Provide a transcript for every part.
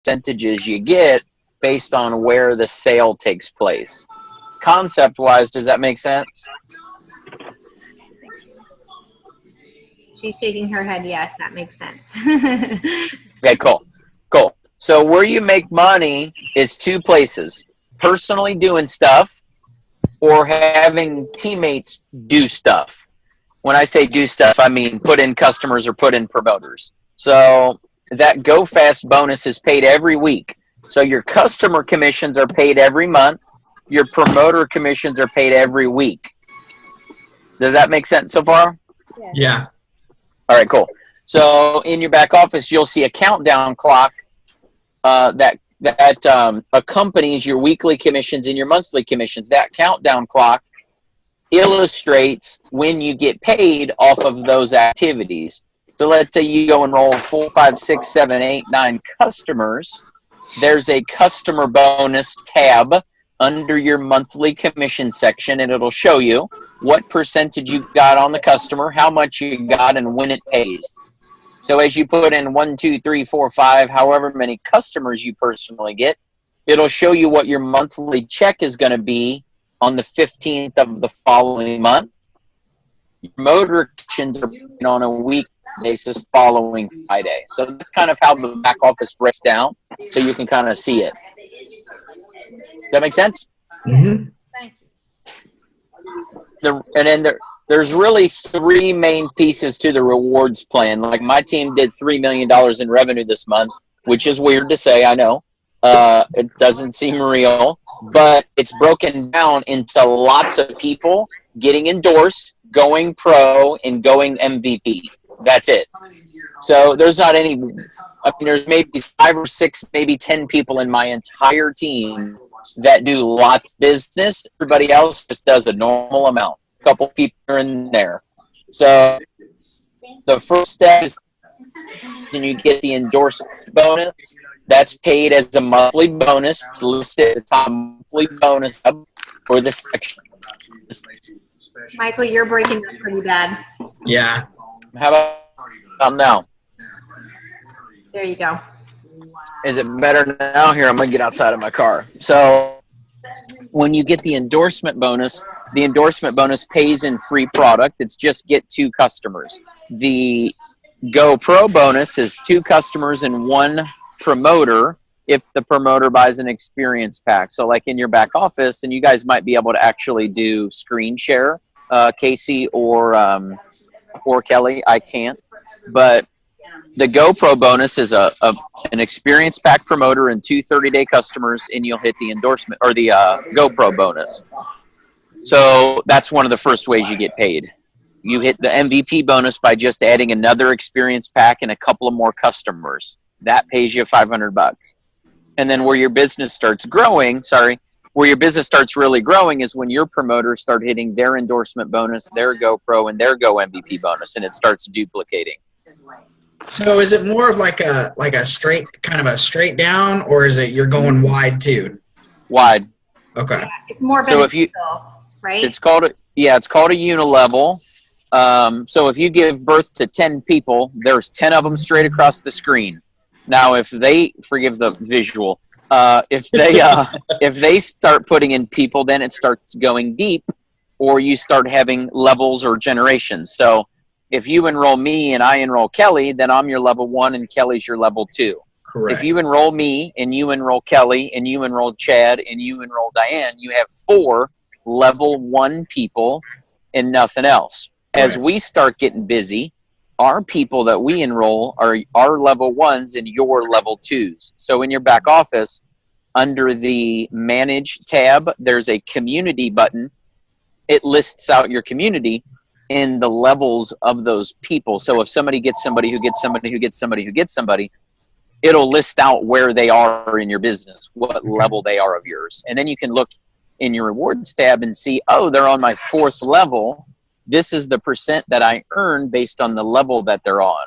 percentages you get based on where the sale takes place. Concept-wise, does that make sense? She's shaking her head. Yes, that makes sense. Okay, cool. Cool. So where you make money is two places. Personally doing stuff or having teammates do stuff. When I say do stuff, I mean put in customers or put in promoters. So that Go Fast bonus is paid every week. So your customer commissions are paid every month. Your promoter commissions are paid every week. Does that make sense so far? Yeah. All right, cool. So in your back office, you'll see a countdown clock that accompanies your weekly commissions and your monthly commissions. That countdown clock illustrates when you get paid off of those activities. So let's say you go enroll 4, 5, 6, 7, 8, 9 customers. There's a customer bonus tab under your monthly commission section, and it'll show you what percentage you got on the customer, how much you got, and when it pays. So as you put in 1, 2, 3, 4, 5, however many customers you personally get, it'll show you what your monthly check is going to be on the 15th of the following month. Your promoter commissions are on a week basis following Friday. So that's kind of how the back office breaks down, so you can kind of see it. Does that make sense? Mm-hmm. And then there's really 3 main pieces to the rewards plan. Like my team did $3 million in revenue this month, which is weird to say, I know. It doesn't seem real, but it's broken down into lots of people getting endorsed, going pro, and going MVP. That's it. So there's not any, I mean, there's maybe 5 or 6, maybe 10 people in my entire team that do lots of business. Everybody else just does a normal amount. A couple people are in there. So the first step is and you get the endorsement bonus. That's paid as a monthly bonus. It's listed at the top monthly bonus for this section. Michael, you're breaking up pretty bad. Yeah. How about now? There you go. Is it better now? Here, I'm going to get outside of my car. So when you get the endorsement bonus pays in free product. It's just get 2 customers. The Go Pro bonus is 2 customers and 1 promoter if the promoter buys an experience pack. So like in your back office, and you guys might be able to actually do screen share, Casey or Kelly. I can't. But the GoPro bonus is an experience pack promoter and 2 30-day customers, and you'll hit the endorsement or the GoPro bonus. So that's one of the first ways you get paid. You hit the MVP bonus by just adding another experience pack and a couple of more customers. That pays you $500. And then where your business starts growing, where your business starts really growing is when your promoters start hitting their endorsement bonus, their GoPro, and their Go MVP bonus, and it starts duplicating. So is it more of like a straight down, or is it you're going wide too? Wide. Okay. Yeah, it's more So if you, right? it's called a unilevel. So if you give birth to 10 people, there's 10 of them straight across the screen. Now, if they forgive the visual, if they start putting in people, then it starts going deep, or you start having levels or generations. So if you enroll me and I enroll Kelly, then I'm your level 1 and Kelly's your level 2. Correct. If you enroll me and you enroll Kelly and you enroll Chad and you enroll Diane, you have 4 level 1 people and nothing else. As we start getting busy, our people that we enroll are our level 1s and your level 2s. So in your back office, under the Manage tab, there's a community button. It lists out your community in the levels of those people. So if somebody gets somebody who gets somebody who gets somebody who gets somebody, it'll list out where they are in your business, what level they are of yours. And then you can look in your rewards tab and see, oh, they're on my 4th level. This is the percent that I earn based on the level that they're on.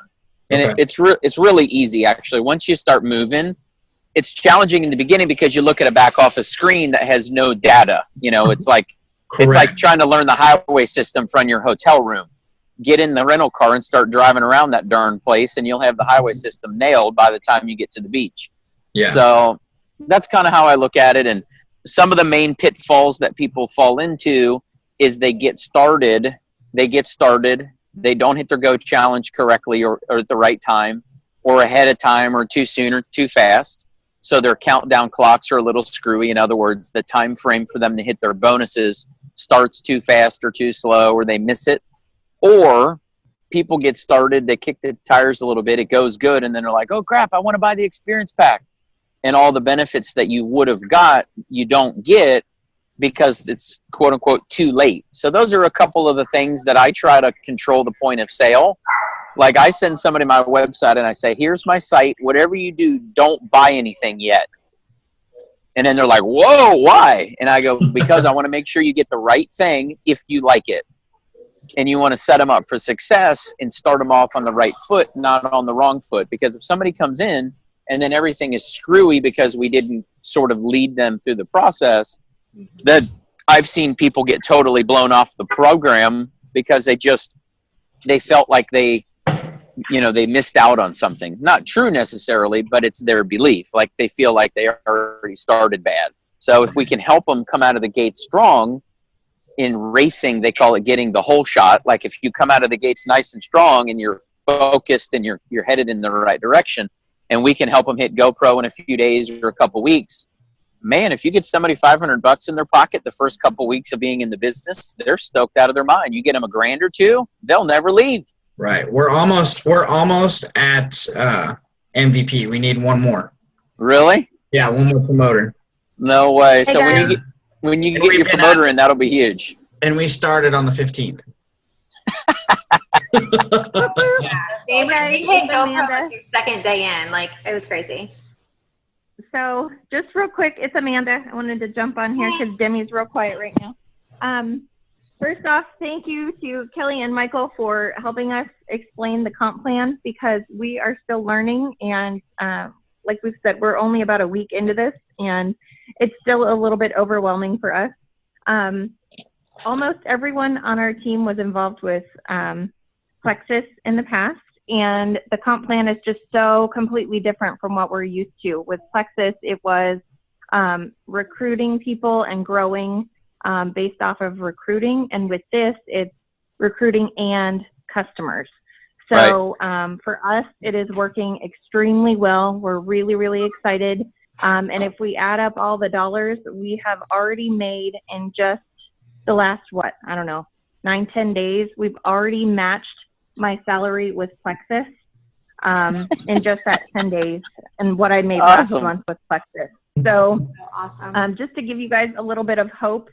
And it's really easy, actually. Once you start moving, it's challenging in the beginning because you look at a back office screen that has no data. You know, it's like It's like trying to learn the highway system from your hotel room. Get in the rental car and start driving around that darn place, and you'll have the highway system nailed by the time you get to the beach. Yeah. So that's kind of how I look at it. And some of the main pitfalls that people fall into is they get started, they don't hit their go challenge correctly or at the right time or ahead of time or too soon or too fast. So their countdown clocks are a little screwy. In other words, the time frame for them to hit their bonuses starts too fast or too slow, or they miss it. Or people get started, they kick the tires a little bit, it goes good, and then they're like, oh crap, I want to buy the experience pack. And all the benefits that you would have got, you don't get because it's quote unquote too late. So those are a couple of the things that I try to control the point of sale. Like I send somebody my website and I say, here's my site. Whatever you do, don't buy anything yet. And then they're like, whoa, why? And I go, because I want to make sure you get the right thing if you like it. And you want to set them up for success and start them off on the right foot, not on the wrong foot. Because if somebody comes in and then everything is screwy because we didn't sort of lead them through the process, that I've seen people get totally blown off the program because they felt like they missed out on something. Not true necessarily, but it's their belief. Like they feel like they already started bad. So if we can help them come out of the gate strong, in racing, they call it getting the whole shot. Like if you come out of the gates nice and strong and you're focused and you're headed in the right direction, and we can help them hit GoPro in a few days or a couple weeks, man, if you get somebody $500 in their pocket the first couple weeks of being in the business, they're stoked out of their mind. You get them $1,000 or $2,000, they'll never leave. Right. We're almost at MVP. We need one more. Really? Yeah, one more promoter. No way. Hey, So guys. when you get your promoter in, that'll be huge. And we started on the 15th. They hit GoPro Amanda. like your second day in. Like, it was crazy. So just real quick, it's Amanda. I wanted to jump on here because Demi's real quiet right now. First off, thank you to Kelly and Michael for helping us explain the comp plan because we are still learning. And like we've said, we're only about a week into this and it's still a little bit overwhelming for us. Almost everyone on our team was involved with Plexus in the past. And the comp plan is just so completely different from what we're used to. With Plexus, it was recruiting people and growing based off of recruiting. And with this, it's recruiting and customers. So for us, it is working extremely well. We're really, really excited. And if we add up all the dollars we have already made in just the last, 9-10 days, we've already matched my salary with Plexus in just that 10 days and what I made last month with Plexus. So Awesome. just to give you guys a little bit of hope,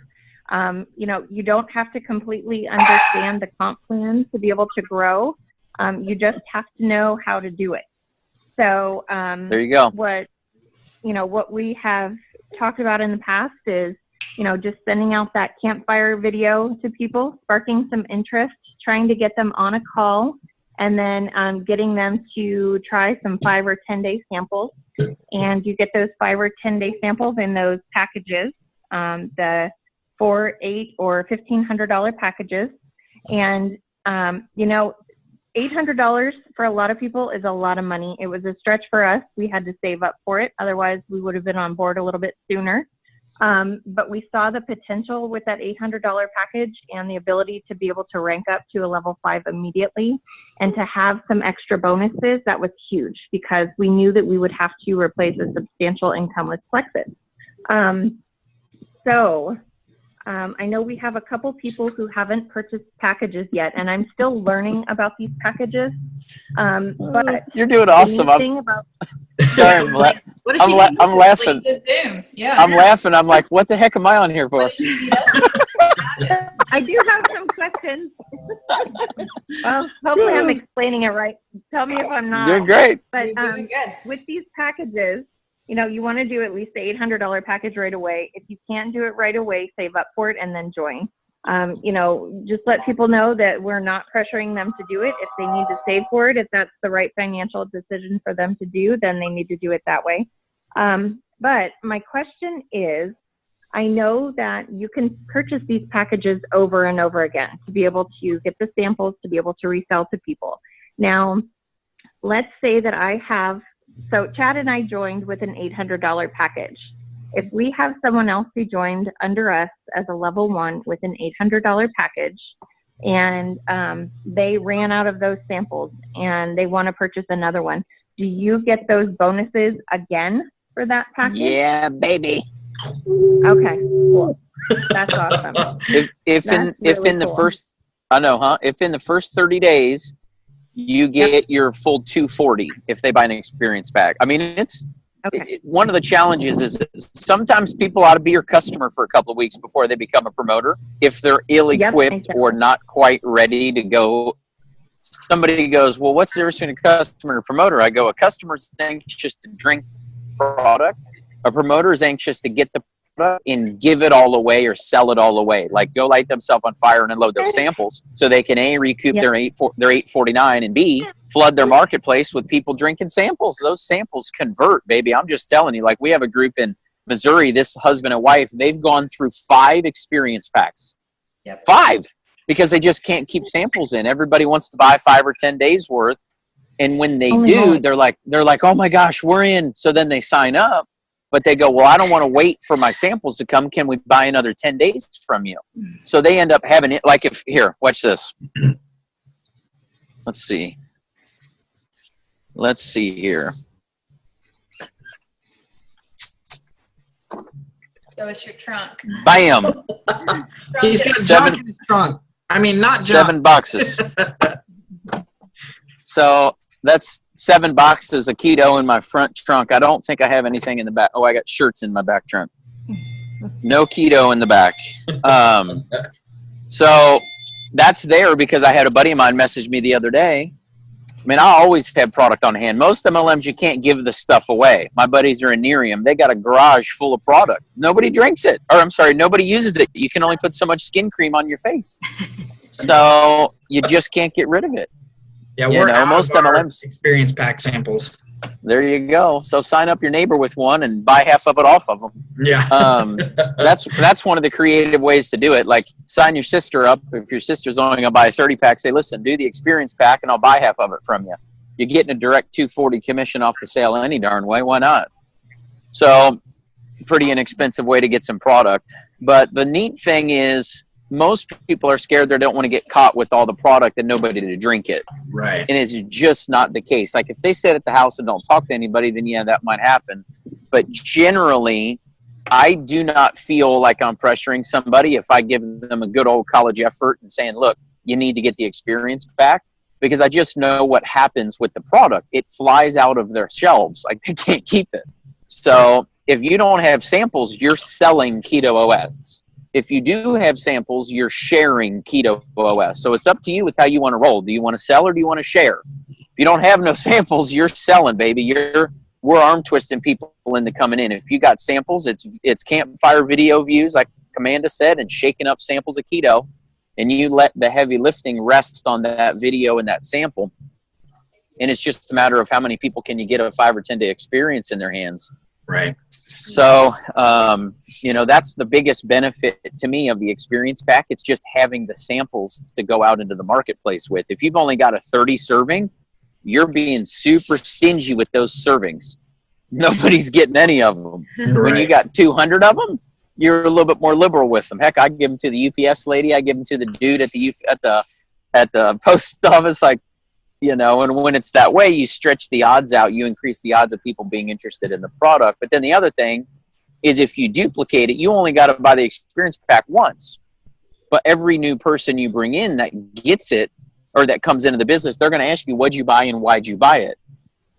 you don't have to completely understand the comp plan to be able to grow. You just have to know how to do it. So there you go. What we have talked about in the past is, just sending out that campfire video to people, sparking some interest, trying to get them on a call, and then getting them to try some 5 or 10 day samples. And you get those 5 or 10 day samples in those packages, the $400, $800, or $1,500 packages. And, $800 for a lot of people is a lot of money. It was a stretch for us. We had to save up for it. Otherwise, we would have been on board a little bit sooner. But we saw the potential with that $800 package and the ability to be able to rank up to a level 5 immediately and to have some extra bonuses. That was huge because we knew that we would have to replace a substantial income with Plexus. I know we have a couple people who haven't purchased packages yet, and I'm still learning about these packages. But You're doing awesome. Sorry, I'm laughing. Zoom. Yeah. I'm laughing. I'm like, what the heck am I on here for? I do have some questions. Well, hopefully I'm explaining it right. Tell me if I'm not. You're great. But You're doing good. with these packages, you want to do at least the $800 package right away. If you can't do it right away, save up for it and then join. Just let people know that we're not pressuring them to do it. If they need to save for it, if that's the right financial decision for them to do, then they need to do it that way. But my question is, I know that you can purchase these packages over and over again to be able to get the samples, to be able to resell to people. Now, let's say that I have So Chad and I joined with an $800 package. If we have someone else who joined under us as a level 1 with an $800 package, and they ran out of those samples and they want to purchase another one, do you get those bonuses again for that package? Yeah, baby. Okay, cool. That's awesome. If in the cool. first, I know, huh? If in the first 30 days you get your full 240 if they buy an experience pack. I mean, one of the challenges is that sometimes people ought to be your customer for a couple of weeks before they become a promoter. If they're ill-equipped or not quite ready to go, somebody goes, well, what's the difference between a customer and a promoter? I go, a customer's anxious to drink product. A promoter is anxious to get the product and give it all away or sell it all away. Like go light themselves on fire and unload those samples so they can A, recoup their $849 and B, flood their marketplace with people drinking samples. Those samples convert, baby. I'm just telling you, like we have a group in Missouri, this husband and wife, they've gone through 5 experience packs. 5, because they just can't keep samples in. Everybody wants to buy 5 or 10 days worth. And when they do, they're like, oh my gosh, we're in. So then they sign up, but they go, well, I don't want to wait for my samples to come. Can we buy another 10 days from you? So they end up having it like here, watch this. Let's see here. Show us your trunk. Bam. He's got junk in his trunk. I mean, not junk. 7 boxes. So that's 7 boxes of keto in my front trunk. I don't think I have anything in the back. Oh, I got shirts in my back trunk. No keto in the back. So that's there because I had a buddy of mine message me the other day. I mean, I always have product on hand. Most MLMs, you can't give the stuff away. My buddies are in Nerium. They got a garage full of product. Nobody drinks it. Or I'm sorry, nobody uses it. You can only put so much skin cream on your face. So you just can't get rid of it. Yeah, we're out most of our MLMs experience pack samples. There you go. So sign up your neighbor with one and buy half of it off of them. Yeah. That's one of the creative ways to do it. Like sign your sister up. If your sister's only going to buy a 30 pack, say, listen, do the experience pack and I'll buy half of it from you. You're getting a direct 240 commission off the sale any darn way. Why not? So pretty inexpensive way to get some product. But the neat thing is most people are scared they don't want to get caught with all the product and nobody to drink it. Right. And it's just not the case. Like if they sit at the house and don't talk to anybody, then yeah, that might happen. But generally, I do not feel like I'm pressuring somebody if I give them a good old college effort and saying, look, you need to get the experience back, because I just know what happens with the product. It flies out of their shelves. Like they can't keep it. So if you don't have samples, you're selling Keto OS. If you do have samples, you're sharing Keto OS. So it's up to you with how you want to roll. Do you want to sell or do you want to share? If you don't have no samples, you're selling, baby. We're arm twisting people into coming in. If you got samples, it's campfire video views, like Amanda said, and shaking up samples of keto, and you let the heavy lifting rest on that video and that sample. And it's just a matter of how many people can you get a 5 or 10 day experience in their hands. Right. So, that's the biggest benefit to me of the experience pack. It's just having the samples to go out into the marketplace with. If you've only got a 30 serving, you're being super stingy with those servings. Nobody's getting any of them. Right. When you got 200 of them, you're a little bit more liberal with them. Heck, I give them to the UPS lady. I give them to the dude at the post office. Like, and when it's that way, you stretch the odds out. You increase the odds of people being interested in the product. But then the other thing is if you duplicate it, you only got to buy the experience pack once. But every new person you bring in that gets it or that comes into the business, they're going to ask you, what'd you buy and why'd you buy it?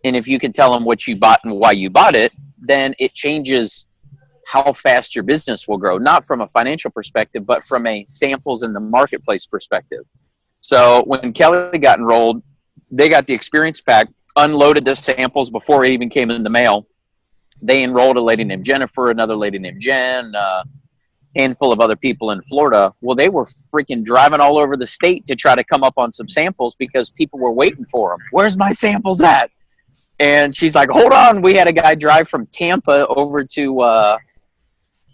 And if you can tell them what you bought and why you bought it, then it changes how fast your business will grow, not from a financial perspective, but from a samples in the marketplace perspective. So when Kelly got enrolled, they got the experience pack, unloaded the samples before it even came in the mail. They enrolled a lady named Jennifer, another lady named Jen, a handful of other people in Florida. Well, they were freaking driving all over the state to try to come up on some samples because people were waiting for them. Where's my samples at? And she's like, hold on. We had a guy drive from Tampa over to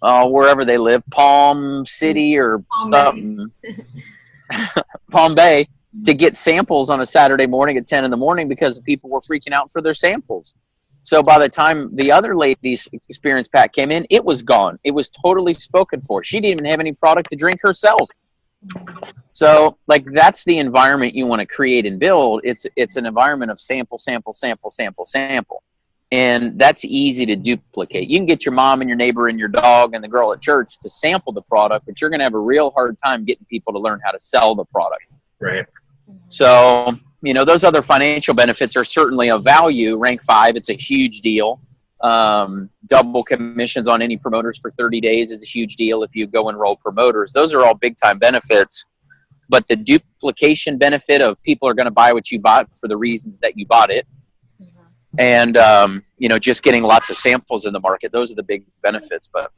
wherever they live, Palm City or something. Palm Bay. To get samples on a Saturday morning at 10 in the morning because people were freaking out for their samples. So by the time the other lady's experience pack came in, it was gone. It was totally spoken for. She didn't even have any product to drink herself. So like that's the environment you want to create and build. It's an environment of sample. And that's easy to duplicate. You can get your mom and your neighbor and your dog and the girl at church to sample the product, but you're going to have a real hard time getting people to learn how to sell the product. Right. So, you know, those other financial benefits are certainly of value. Rank 5, it's a huge deal. Double commissions on any promoters for 30 days is a huge deal if you go enroll promoters. Those are all big time benefits. But the duplication benefit of people are going to buy what you bought for the reasons that you bought it. And, you know, just getting lots of samples in the market. Those are the big benefits. But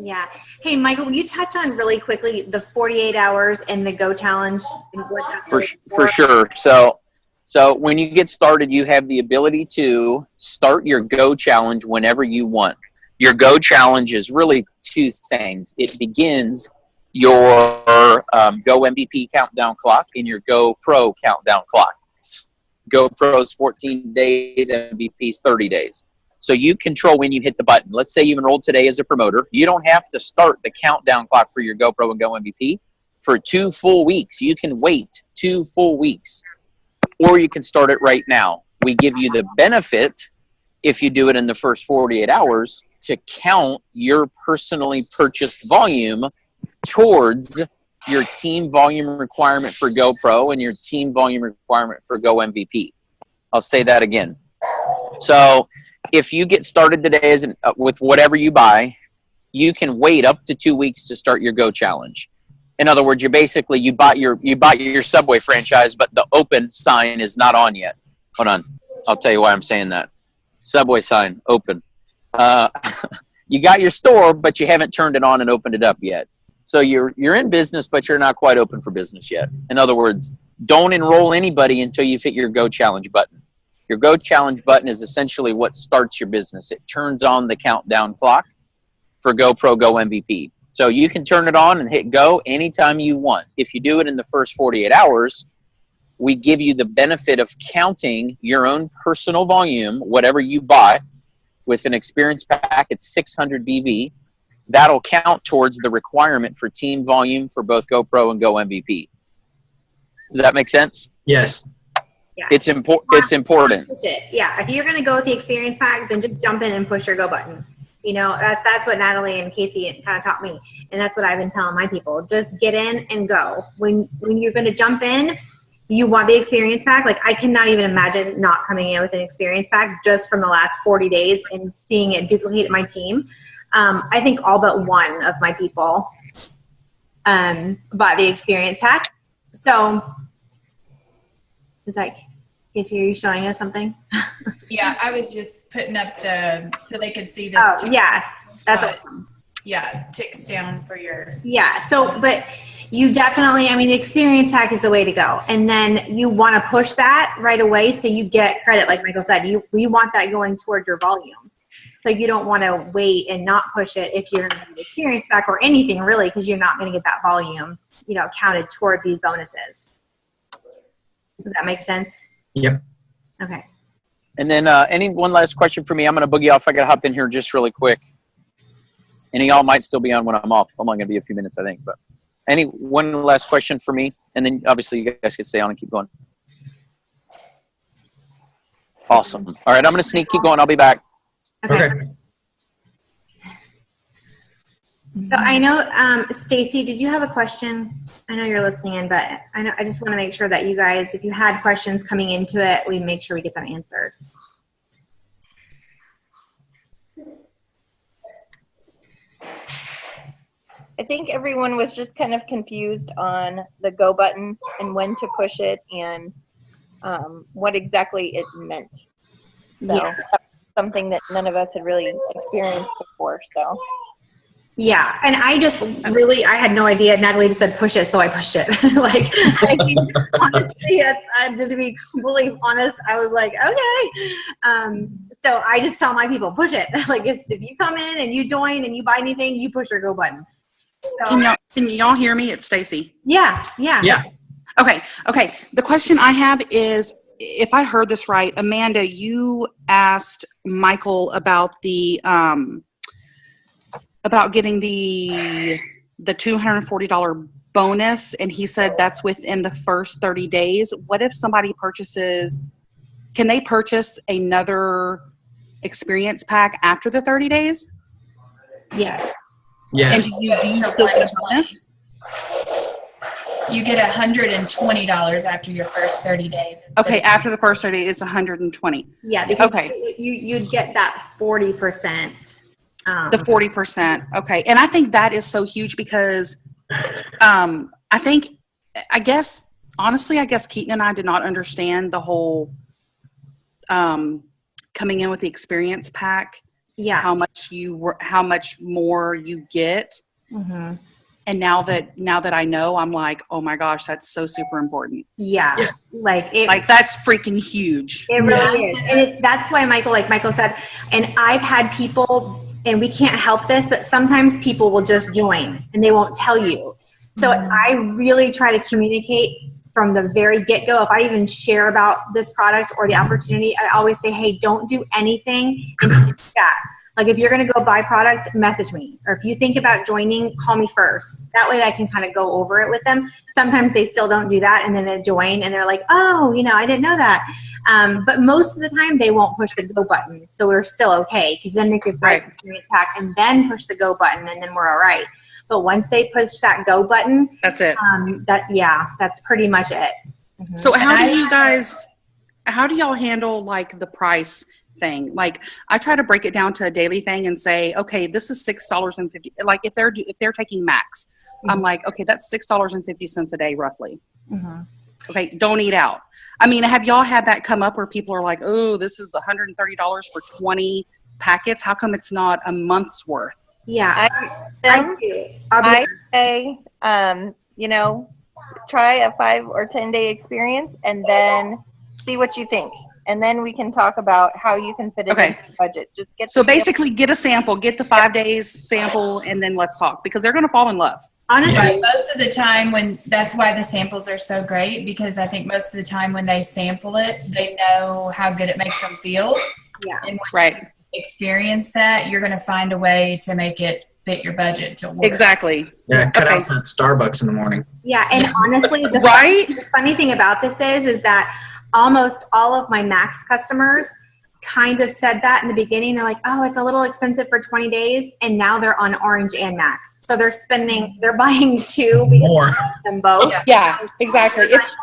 Yeah. Hey, Michael, will you touch on really quickly the 48 hours and the Go Challenge? And what that's for sure. So when you get started, you have the ability to start your Go Challenge whenever you want. Your Go Challenge is really two things. It begins your Go MVP countdown clock and your Go Pro countdown clock. Go Pro's 14 days, MVP's 30 days. So you control when you hit the button. Let's say you enrolled today as a promoter. You don't have to start the countdown clock for your GoPro and Go MVP for 2 full weeks. You can wait 2 full weeks, or you can start it right now. We give you the benefit, if you do it in the first 48 hours, to count your personally purchased volume towards your team volume requirement for GoPro and your team volume requirement for Go MVP. I'll say that again. So if you get started today with whatever you buy, you can wait up to 2 weeks to start your Go Challenge. In other words, you bought your Subway franchise, but the open sign is not on yet. Hold on, I'll tell you why I'm saying that. Subway sign open. You got your store, but you haven't turned it on and opened it up yet. So you're in business, but you're not quite open for business yet. In other words, don't enroll anybody until you hit your Go Challenge button. Your Go Challenge button is essentially what starts your business. It turns on the countdown clock for GoPro Go MVP. So you can turn it on and hit go anytime you want. If you do it in the first 48 hours, we give you the benefit of counting your own personal volume, whatever you bought, with an experience pack at 600 BV. That'll count towards the requirement for team volume for both GoPro and Go MVP. Does that make sense? Yes. Yeah. It's important. Push it. Yeah. If you're going to go with the experience pack, then just jump in and push your go button. You know, that's what Natalie and Casey kind of taught me. And that's what I've been telling my people. Just get in and go. When you're going to jump in, you want the experience pack. Like, I cannot even imagine not coming in with an experience pack just from the last 40 days and seeing it duplicate my team. I think all but one of my people bought the experience pack. So it's like, Casey, are you showing us something? Yeah, I was just putting up so they could see this. Oh, yes. That's awesome. Yeah, ticks down for your. Yeah. So, but you definitely, I mean, the experience pack is the way to go. And then you want to push that right away so you get credit. Like Michael said, you want that going towards your volume. So you don't want to wait and not push it if you're going to get experience back or anything really, because you're not going to get that volume, counted toward these bonuses. Does that make sense? Yep. Okay. And then any one last question for me? I'm going to boogie off. I got to hop in here just really quick. And y'all might still be on when I'm off. I'm only going to be a few minutes, I think. But any one last question for me? And then obviously you guys can stay on and keep going. Awesome. All right, I'm going to keep going. I'll be back. Okay. So I know, Stacy, did you have a question? I know you're listening in, but I just want to make sure that you guys, if you had questions coming into it, we make sure we get them answered. I think everyone was just kind of confused on the go button and when to push it and what exactly it meant. So Yeah. that's something that none of us had really experienced before. So Yeah, and I had no idea. Natalie just said push it, so I pushed it. Honestly, just to be completely honest, I was like, okay. So I just tell my people, push it. Like, if you come in and you join and you buy anything, you push your go button. So, Can y'all hear me? It's Stacy. yeah. Yeah. Okay. The question I have is, if I heard this right, Amanda, you asked Michael about the about getting the $240 bonus, and he said that's within the first 30 days. What if somebody purchases? Can they purchase another experience pack after the 30 days? Yes. And Yes. do you still get a bonus? You get $120 after your first 30 days. Okay, after the first 30 days, it's 120. Yeah, because Okay. you'd get that 40%. The 40%. Okay. And I think that is so huge because I guess Keaton and I did not understand the whole coming in with the experience pack, Yeah. how much more you get. Mm-hmm. And now that I know, I'm like, oh my gosh, that's so super important. Yeah. Yeah. Like That's freaking huge. it really is. And that's why like Michael said, and I've had people, and we can't help this, but sometimes people will just join and they won't tell you. So I really try to communicate from the very get-go. If I even share about this product or the opportunity, I always say, hey, don't do anything until you chat. Like if you're going to go buy product, message me. Or if you think about joining, call me first. That way I can kind of go over it with them. Sometimes they still don't do that, and then they join and they're like, oh, I didn't know that. But most of the time they won't push the go button. So we're still okay, because then they could buy the experience pack and then push the go button, and then we're all right. But once they push that go button, That's it. that's pretty much it. Mm-hmm. So how do y'all handle like the price thing? Like I try to break it down to a daily thing and say, okay, this is $6.50. Like if they're taking max, I'm like, okay, that's $6.50 a day roughly. Mm-hmm. Okay, don't eat out. I mean, have y'all had that come up where people are like, oh, this is $130 for 20 packets? How come it's not a month's worth? Yeah, I do. I say, try a 5 or 10 day experience and then see what you think. And then we can talk about how you can fit it Okay. into the budget. Just get So basically get a sample, get the 5 days sample, and then let's talk, because they're going to fall in love. Honestly, Right. Most of the time that's why the samples are so great, because I think most of the time when they sample it, they know how good it makes them feel. yeah. And when Right. you experience that, you're going to find a way to make it fit your budget to work. Exactly. Yeah, cut Okay. out that Starbucks in the morning. Yeah, and honestly, the Right? funny thing about this is that almost all of my Max customers kind of said that in the beginning. They're like, oh, it's a little expensive for 20 days. And now they're on Orange and Max. So they're buying two because More. they want them both. Yeah, exactly. That's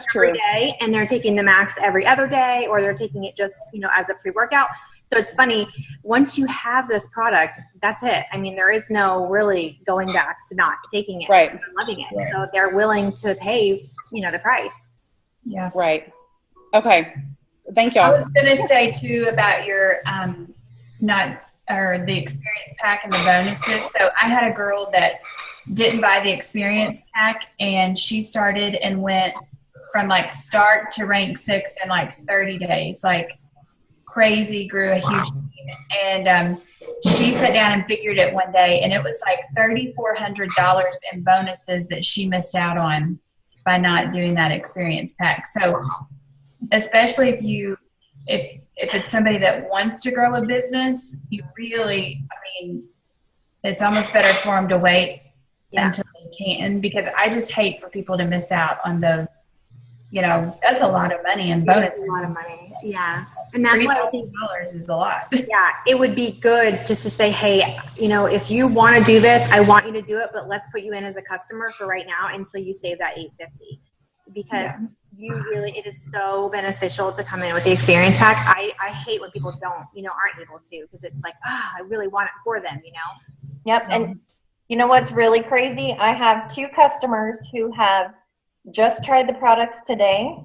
true. Every day, and they're taking the Max every other day, or they're taking it just, as a pre-workout. So it's funny, once you have this product, that's it. I mean, there is no really going back to not taking it. Right. And loving it. Right. So they're willing to pay, the price. Yeah. Right. Okay. Thank I y'all. was going to say too about your the experience pack and the bonuses. So I had a girl that didn't buy the experience pack, and she started and went from like start to rank 6 in like 30 days, like crazy, grew a huge team. And she sat down and figured it one day, and it was like $3,400 in bonuses that she missed out on by not doing that experience pack. So especially if it's somebody that wants to grow a business, you really, it's almost better for them to wait until they can, because I just hate for people to miss out on those. That's a lot of money in bonuses. It's a lot of money. Yeah. And that's why I think $3,000 is a lot. yeah, it would be good just to say, hey, if you want to do this, I want you to do it, but let's put you in as a customer for right now until you save that $850, because it is so beneficial to come in with the experience pack. I hate when people aren't able to, because it's like, I really want it for them, Yep. And you know what's really crazy? I have 2 customers who have just tried the products today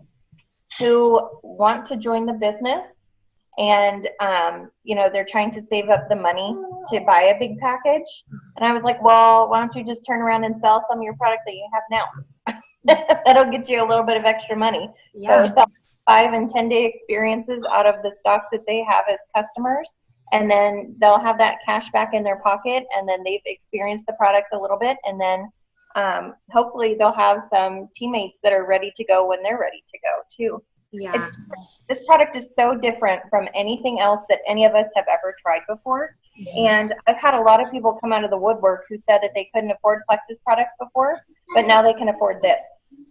who want to join the business, and they're trying to save up the money to buy a big package. And I was like, well, why don't you just turn around and sell some of your product that you have now? That'll get you a little bit of extra money. Yeah. So sell 5 and 10 day experiences out of the stock that they have as customers, and then they'll have that cash back in their pocket, and then they've experienced the products a little bit, and then hopefully they'll have some teammates that are ready to go when they're ready to go too. Yeah. This product is so different from anything else that any of us have ever tried before. And I've had a lot of people come out of the woodwork who said that they couldn't afford Plexus products before, but now they can afford this.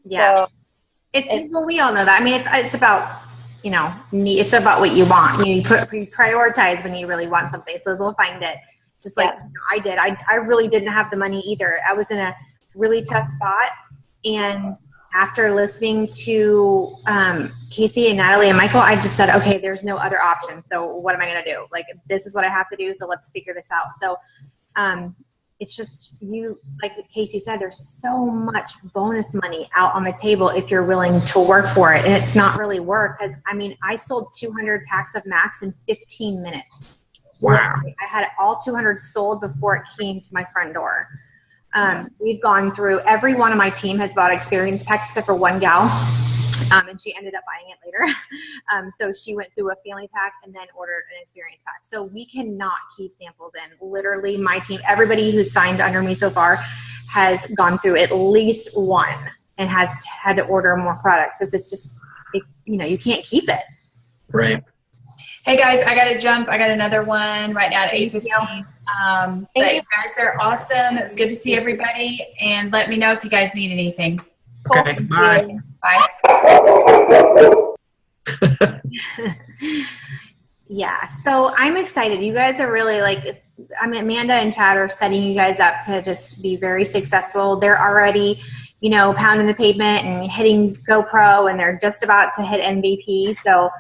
Yeah. So Well, we all know that. I mean, it's about, it's about what you want. You prioritize when you really want something. So they'll find it. Just like I did. I really didn't have the money either. I was in a really tough spot. And after listening to Casey and Natalie and Michael, I just said, okay, there's no other option. So what am I going to do? Like, this is what I have to do. So let's figure this out. So it's just like Casey said, there's so much bonus money out on the table if you're willing to work for it. And it's not really work. Because I sold 200 packs of Max in 15 minutes. Wow. I had all 200 sold before it came to my front door. We've gone through, every one of my team has bought experience pack except for one gal. And she ended up buying it later. So she went through a family pack and then ordered an experience pack. So we cannot keep samples in. Literally my team, everybody who's signed under me so far has gone through at least one and has had to order more product because it's just, you can't keep it. Right. Hey guys, I got to jump. I got another one right now at 8:15. But you guys are awesome. It was good to see everybody. And let me know if you guys need anything. Okay, bye. Bye. Yeah, so I'm excited. You guys are really Amanda and Chad are setting you guys up to just be very successful. They're already, pounding the pavement and hitting GoPro, and they're just about to hit MVP. So,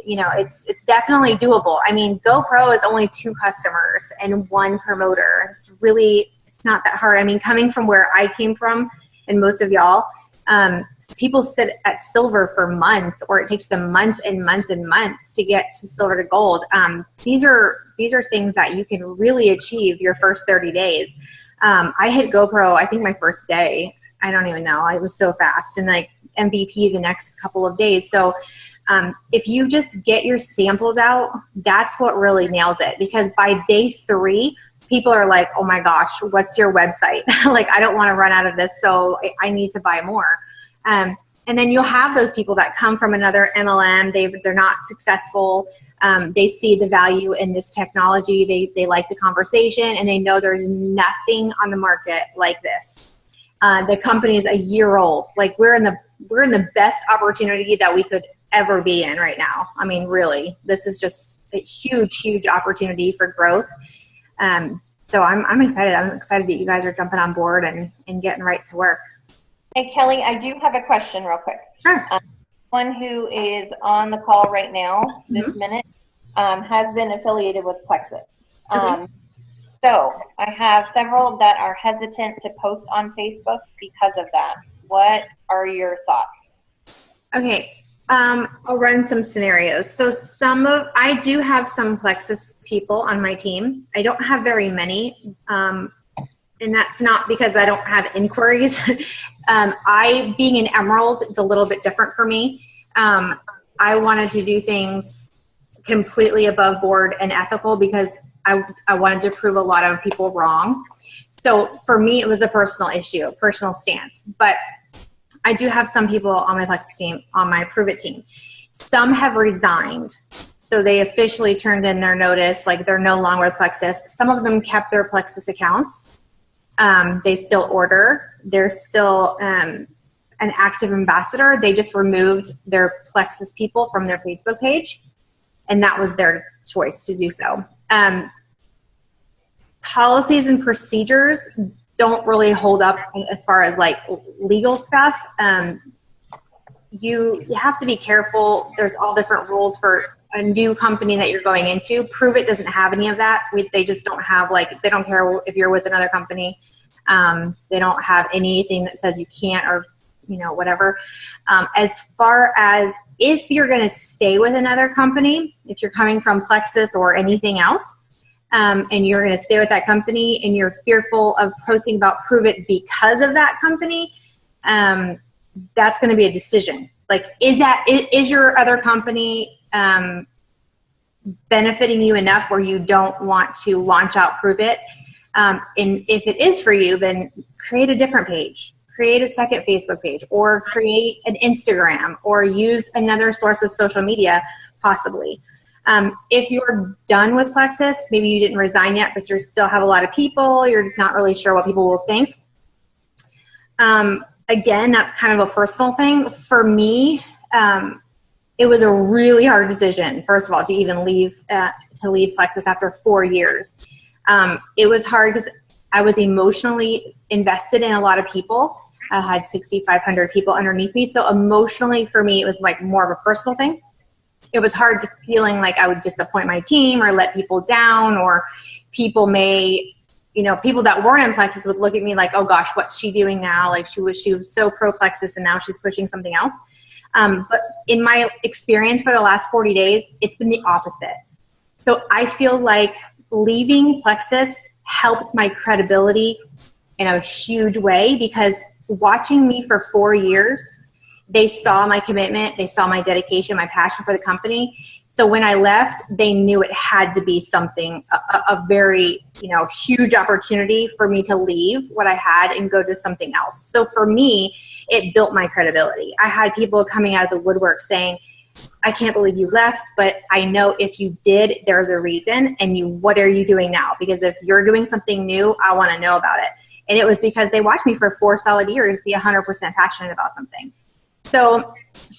it's definitely doable. I mean, GoPro is only 2 customers and 1 promoter. It's not that hard. I mean, coming from where I came from and most of y'all, people sit at silver for months, or it takes them months and months and months to get to silver to gold. These are things that you can really achieve your first 30 days. I hit GoPro, I think my first day. I don't even know. I was so fast, and MVP the next couple of days. So if you just get your samples out, that's what really nails it. Because by day 3, people are like, oh my gosh, what's your website? I don't want to run out of this, so I need to buy more. And then you'll have those people that come from another MLM. They're not successful. They see the value in this technology. They like the conversation, and they know there's nothing on the market like this. The company is a year old. We're in the best opportunity that we could ever be in right now. I mean, really, this is just a huge, huge opportunity for growth. So I'm excited. I'm excited that you guys are jumping on board and getting right to work. Hey, Kelly, I do have a question real quick. Sure. One who is on the call right now, this minute, has been affiliated with Plexus. So I have several that are hesitant to post on Facebook because of that. What are your thoughts? Okay. I'll run some scenarios. So I do have some Plexus people on my team. I don't have very many. And that's not because I don't have inquiries. Being an Emerald, it's a little bit different for me. I wanted to do things completely above board and ethical because I wanted to prove a lot of people wrong. So for me, it was a personal issue, a personal stance. But I do have some people on my Plexus team, on my Prove It team. Some have resigned. So they officially turned in their notice, they're no longer with Plexus. Some of them kept their Plexus accounts. They still order. They're still an active ambassador. They just removed their Plexus people from their Facebook page, and that was their choice to do so. Policies and procedures don't really hold up as far as legal stuff. You have to be careful. There's all different rules for a new company that you're going into. Prove It doesn't have any of that. They just don't have they don't care if you're with another company. They don't have anything that says you can't or whatever. As far as if you're going to stay with another company, if you're coming from Plexus or anything else, and you're going to stay with that company and you're fearful of posting about Prove It because of that company, that's going to be a decision. Is your other company benefiting you enough where you don't want to launch out Prove It? And if it is for you, then create a different page. create a second Facebook page or create an Instagram or use another source of social media possibly. If you're done with Plexus, maybe you didn't resign yet, but you still have a lot of people, you're just not really sure what people will think. Again, that's kind of a personal thing. For me, it was a really hard decision, first of all, to even leave Plexus after 4 years. It was hard because I was emotionally invested in a lot of people. I had 6,500 people underneath me. So emotionally for me, it was like more of a personal thing. It was hard feeling like I would disappoint my team or let people down, or people people that weren't in Plexus would look at me like, oh gosh, what's she doing now? Like she was so pro Plexus and now she's pushing something else. But in my experience for the last 40 days, it's been the opposite. So I feel like leaving Plexus helped my credibility in a huge way, because watching me for 4 years, they saw my commitment, they saw my dedication, my passion for the company. So when I left, they knew it had to be something, a very, huge opportunity for me to leave what I had and go to something else. So for me, it built my credibility. I had people coming out of the woodwork saying, I can't believe you left, but I know if you did, there's a reason. And what are you doing now? Because if you're doing something new, I want to know about it. And it was because they watched me for 4 solid years be 100% passionate about something. So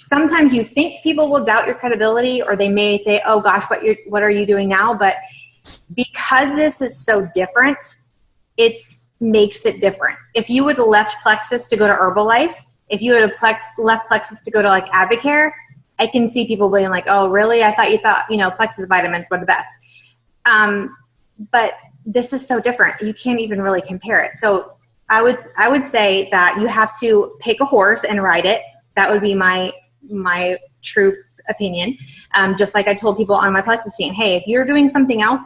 sometimes you think people will doubt your credibility, or they may say, oh gosh, what are you doing now? But because this is so different, it makes it different. If you would have left Plexus to go to Herbalife, if you would have left Plexus to go to like Advocare, I can see people being like, oh really? I thought you thought, Plexus vitamins were the best. But this is so different. You can't even really compare it. So I would say that you have to pick a horse and ride it. That would be my true opinion. Just like I told people on my Plexus team, hey, if you're doing something else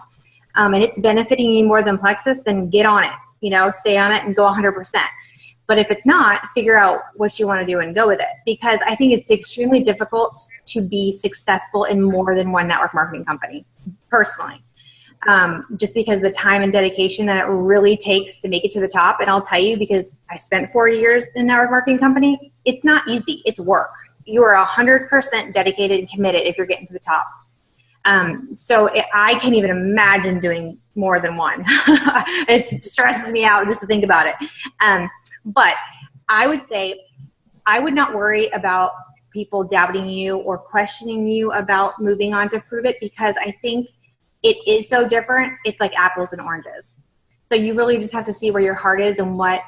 and it's benefiting you more than Plexus, then get on it, stay on it and go 100%. But if it's not, figure out what you want to do and go with it. Because I think it's extremely difficult to be successful in more than one network marketing company, personally. Just because the time and dedication that it really takes to make it to the top. And I'll tell you, because I spent 4 years in a network marketing company, it's not easy. It's work. You are 100% dedicated and committed if you're getting to the top. I can't even imagine doing more than one. It stresses me out just to think about it. But I would say I would not worry about people doubting you or questioning you about moving on to Prove It, because I think it is so different. It's like apples and oranges. So you really just have to see where your heart is and what,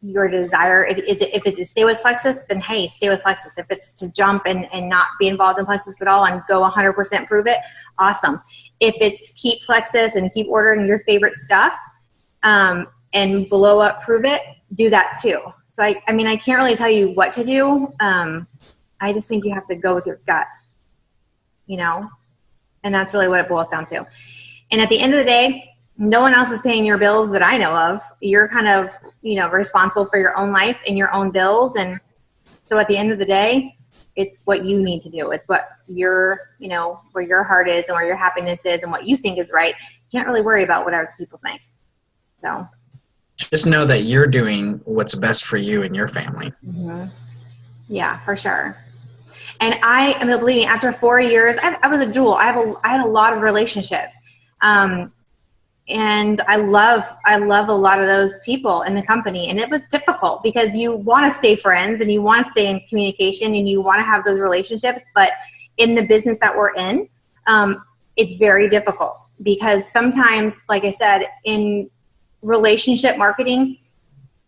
your desire. If it's to stay with Plexus, then hey, stay with Plexus. If it's to jump and not be involved in Plexus at all and go 100% Prove It, awesome. If it's to keep Plexus and keep ordering your favorite stuff and blow up Prove It, do that too. So I can't really tell you what to do. I just think you have to go with your gut, and that's really what it boils down to. And at the end of the day, no one else is paying your bills that I know of. You're kind of, responsible for your own life and your own bills. And so at the end of the day, it's what you need to do. It's what where your heart is and where your happiness is and what you think is right. You can't really worry about what other people think. So just know that you're doing what's best for you and your family. Mm-hmm. Yeah, for sure. And believe me, after 4 years, I was a jewel. I had a lot of relationships. And I love a lot of those people in the company. And it was difficult because you want to stay friends and you want to stay in communication and you want to have those relationships. But in the business that we're in, it's very difficult because sometimes, like I said, in relationship marketing,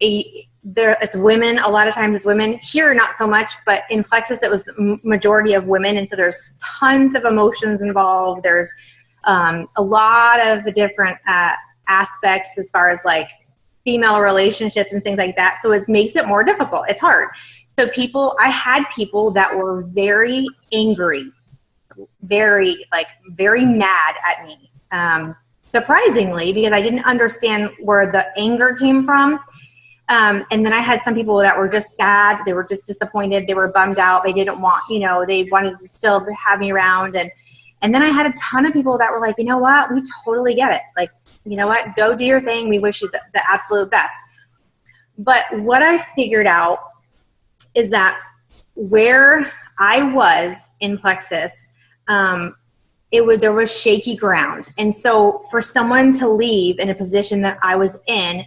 it's women. A lot of times it's women. Here, not so much, but in Plexus, it was the majority of women. And so there's tons of emotions involved. There's a lot of different aspects as far as like female relationships and things like that. So it makes it more difficult. It's hard. So I had people that were very angry, very mad at me. Surprisingly, because I didn't understand where the anger came from. And then I had some people that were just sad. They were just disappointed. They were bummed out. They didn't want, they wanted to still have me around. And then I had a ton of people that were like, you know what? We totally get it. Like, you know what? Go do your thing. We wish you the absolute best. But what I figured out is that where I was in Plexus, there was shaky ground. And so for someone to leave in a position that I was in,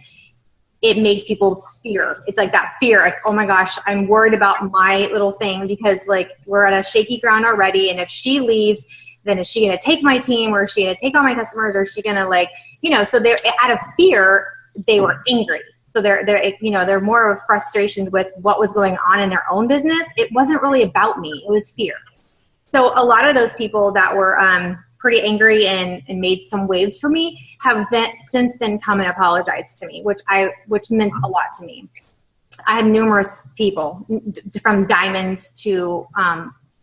it makes people fear. It's like that fear, like, oh my gosh, I'm worried about my little thing because like we're at a shaky ground already. And if she leaves, then is she going to take my team, or is she going to take all my customers, or is she going to like, so they're out of fear, they were angry. So they're more of frustration with what was going on in their own business. It wasn't really about me. It was fear. So a lot of those people that were pretty angry and made some waves for me have since then come and apologized to me, which meant a lot to me. I had numerous people from diamonds to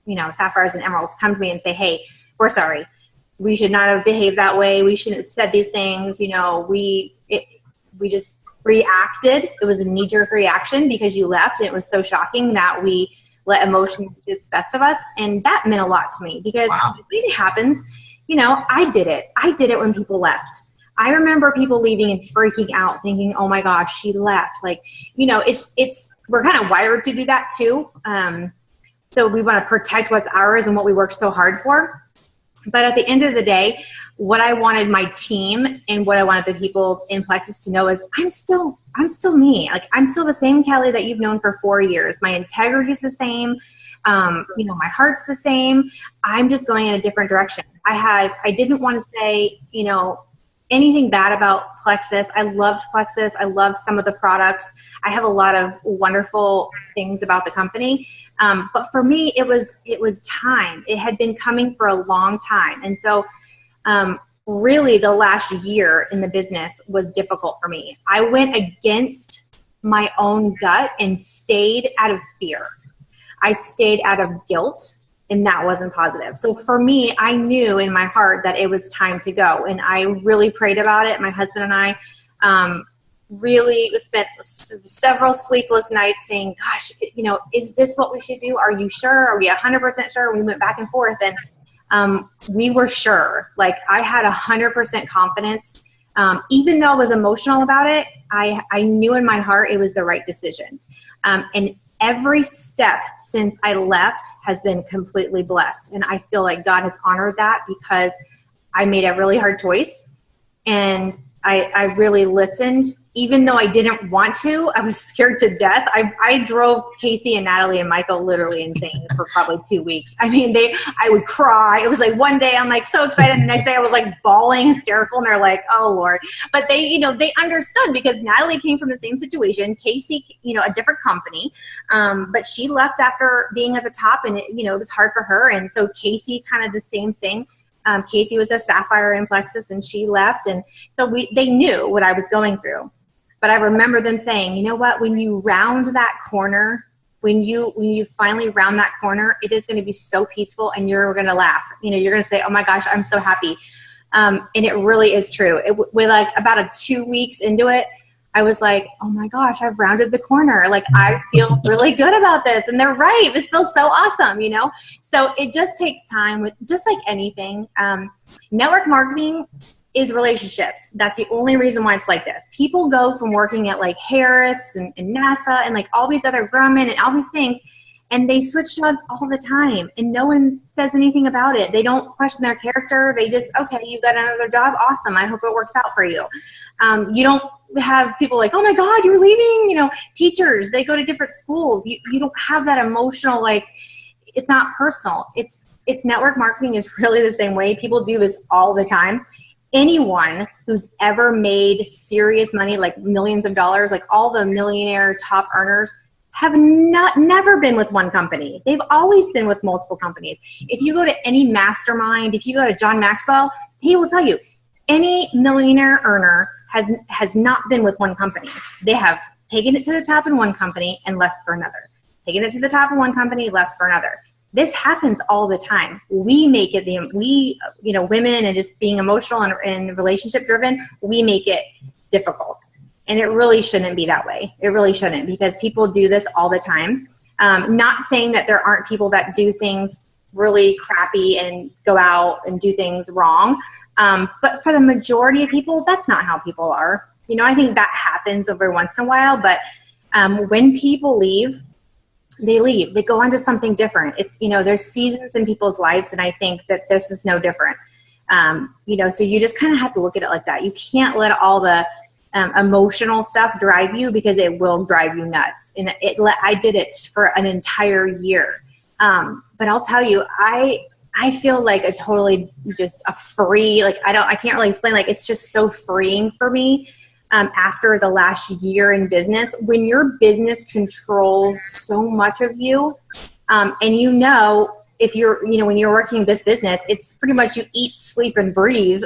sapphires and emeralds come to me and say, hey, we're sorry. We should not have behaved that way. We shouldn't have said these things. We just reacted. It was a knee-jerk reaction because you left. And it was so shocking that we let emotions get the best of us. And that meant a lot to me because when it happens, I did it. I did it when people left. I remember people leaving and freaking out thinking, oh my gosh, she left. Like, we're kind of wired to do that too. So we want to protect what's ours and what we worked so hard for. But at the end of the day, what I wanted my team and what I wanted the people in Plexus to know is I'm still me. Like, I'm still the same Kelly that you've known for 4 years. My integrity is the same. My heart's the same. I'm just going in a different direction. I didn't want to say, anything bad about Plexus. I loved Plexus. I loved some of the products. I have a lot of wonderful things about the company. But for me, it was time. It had been coming for a long time. And so, really the last year in the business was difficult for me. I went against my own gut and stayed out of fear. I stayed out of guilt, and that wasn't positive. So for me, I knew in my heart that it was time to go. And I really prayed about it. My husband and I really spent several sleepless nights saying, gosh, is this what we should do? Are you sure? Are we 100% sure? We went back and forth, and we were sure. Like, I had 100% confidence. Even though I was emotional about it, I knew in my heart it was the right decision. And every step since I left has been completely blessed. And I feel like God has honored that because I made a really hard choice. And I really listened. Even though I didn't want to, I was scared to death. I drove Casey and Natalie and Michael literally insane for probably 2 weeks. I mean, I would cry. It was like one day I'm like so excited. And the next day I was like bawling, hysterical. And they're like, oh Lord. But they understood because Natalie came from the same situation. Casey, a different company. But she left after being at the top, and it was hard for her. And so Casey, kind of the same thing. Casey was a sapphire in Plexus, and she left. And so they knew what I was going through. But I remember them saying, you know what, when you round that corner, when you finally round that corner, it is going to be so peaceful, and you're going to laugh. You're going to say, oh my gosh, I'm so happy. And it really is true. We're like about 2 weeks into it, I was like, oh my gosh, I've rounded the corner. Like, I feel really good about this. And they're right. This feels so awesome, So it just takes time with just like anything. Network marketing is relationships. That's the only reason why it's like this. People go from working at like Harris and NASA and like all these other Grumman and all these things, and they switch jobs all the time, and no one says anything about it. They don't question their character. They just, okay, you got another job. Awesome. I hope it works out for you. You don't have people like, oh my God, you're leaving, teachers, they go to different schools. You don't have that emotional, like, it's not personal. It's network marketing is really the same way. People do this all the time. Anyone who's ever made serious money, like millions of dollars, like all the millionaire top earners, have never been with one company. They've always been with multiple companies. If you go to any mastermind, if you go to John Maxwell, he will tell you any millionaire earner has not been with one company. They have taken it to the top in one company and left for another. Taken it to the top in one company, left for another. This happens all the time. We make it, women and just being emotional and relationship driven, we make it difficult. And it really shouldn't be that way. It really shouldn't, because people do this all the time. Not saying that there aren't people that do things really crappy and go out and do things wrong. But for the majority of people, that's not how people are. I think that happens every once in a while, but When people leave, they leave. They go on to something different. It's, there's seasons in people's lives, and I think that this is no different. So you just kind of have to look at it like that. You can't let all the emotional stuff drive you, because it will drive you nuts. And I did it for an entire year. But I'll tell you, I feel like a totally just a free, like, I can't really explain, like, it's just so freeing for me. After the last year in business, when your business controls so much of you, and if you're, when you're working this business, it's pretty much you eat, sleep, and breathe.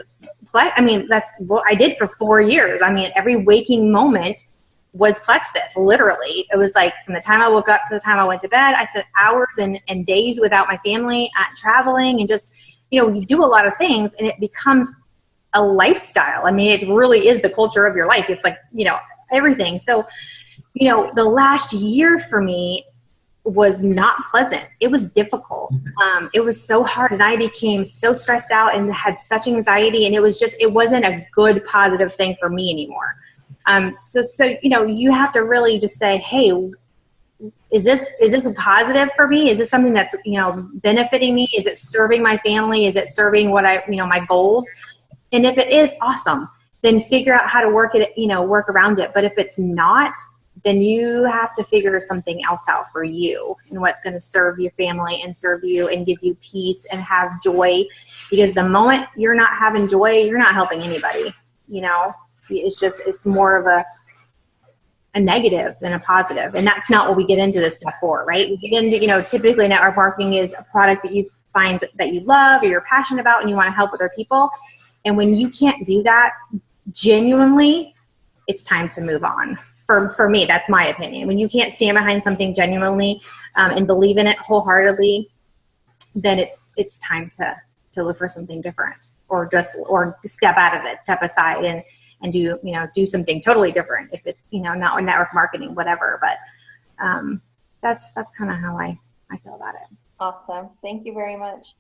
That's what I did for 4 years. Every waking moment was Plexus, literally. It was like from the time I woke up to the time I went to bed, I spent hours and days without my family, traveling, and just, you do a lot of things, and it becomes a lifestyle. It really is the culture of your life. It's like, everything. So, the last year for me was not pleasant. It was difficult. It was so hard, and I became so stressed out and had such anxiety, and it wasn't a good, positive thing for me anymore. So you have to really just say, hey, is this a positive for me? Is this something that's, benefiting me? Is it serving my family? Is it serving what my goals? And if it is, awesome, then figure out how to work around it. But if it's not, then you have to figure something else out for you and what's going to serve your family and serve you and give you peace and have joy. Because the moment you're not having joy, you're not helping anybody. It's more of a negative than a positive. And that's not what we get into this stuff for, right? We get into, typically network marketing is a product that you find that you love or you're passionate about and you want to help other people. And when you can't do that genuinely, it's time to move on. For me, that's my opinion. When you can't stand behind something genuinely and believe in it wholeheartedly, then it's time to look for something different, or step out of it, step aside and do something totally different. If it's, not with network marketing, whatever. But that's kind of how I feel about it. Awesome. Thank you very much.